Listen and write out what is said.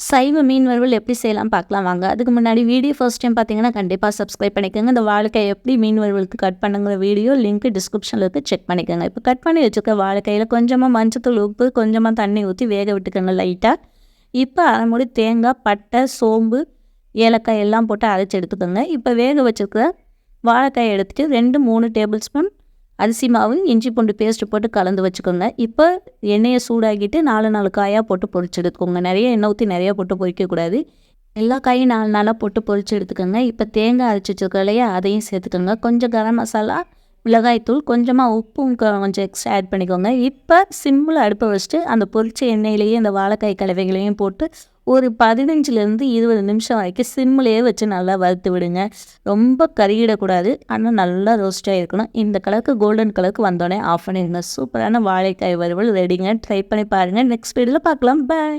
சைவ மீன் வறுவல் எப்படி செய்யலாம் பார்க்கலாம் வாங்க. அதுக்கு முன்னாடி வீடியோ ஃபர்ஸ்ட் டைம் பார்த்தீங்கன்னா கண்டிப்பாக சப்ஸ்கிரைப் பண்ணிக்கோங்க. இந்த வாழைக்காய் எப்படி மீன் வறுவலுக்கு கட் பண்ணுங்கிற வீடியோ லிங்க் டிஸ்கிரிப்ஷனில் இருக்குது, செக் பண்ணிக்கோங்க. இப்போ கட் பண்ணி வச்சுருக்க வாழைக்காயில் கொஞ்சமாக மஞ்சத்தூள், உப்பு, கொஞ்சமாக தண்ணி ஊற்றி வேக விட்டுக்கோங்க லைட்டாக. இப்போ அரை மூடி தேங்காய், பட்டை, சோம்பு, ஏலக்காய் எல்லாம் போட்டு அரைச்சி எடுத்துக்கோங்க. இப்போ வேக வச்சுருக்க வாழைக்காயை எடுத்துகிட்டு 2-3 டேபிள் ஸ்பூன் அரிசி மாவு, இஞ்சி பூண்டு பேஸ்ட்டு போட்டு கலந்து வச்சுக்கோங்க. இப்போ எண்ணெயை சூடாக்கிட்டு 4 காயாக போட்டு பொரிச்சு எடுத்துக்கோங்க. நிறைய எண்ணெய் ஊற்றி நிறையா போட்டு பொரிக்கக்கூடாது. எல்லா காயும் 4 போட்டு பொரிச்சு எடுத்துக்கோங்க. இப்போ தேங்காய் அரைச்சி வச்சுருக்கோம் இல்லையா, அதையும் சேர்த்துக்கோங்க. கொஞ்சம் கரம் மசாலா, மிளகாய்த்தூள், கொஞ்சமாக உப்பும் கொஞ்சம் எக்ஸ்ட்ரா ஆட் பண்ணிக்கோங்க. இப்போ சிம்மில் அடுப்பை வச்சுட்டு அந்த பொரிச்ச எண்ணெயிலேயே இந்த வாழைக்காய் கலவைகளையும் போட்டு ஒரு 15-20 நிமிஷம் வரைக்கும் சிம்மிலேயே வச்சு நல்லா வறுத்து விடுங்க. ரொம்ப கருகிடக்கூடாது, ஆனால் நல்லா ரோஸ்ட்டாக இருக்கணும். இந்த கலருக்கு கோல்டன் கலருக்கு வந்தோடனே ஆஃப் பண்ணிடுங்க. சூப்பரான வாழைக்காய் வறுவல் ரெடிங்க. ட்ரை பண்ணி பாருங்கள். நெக்ஸ்ட் வீடியோவில் பார்க்கலாம். பாய்.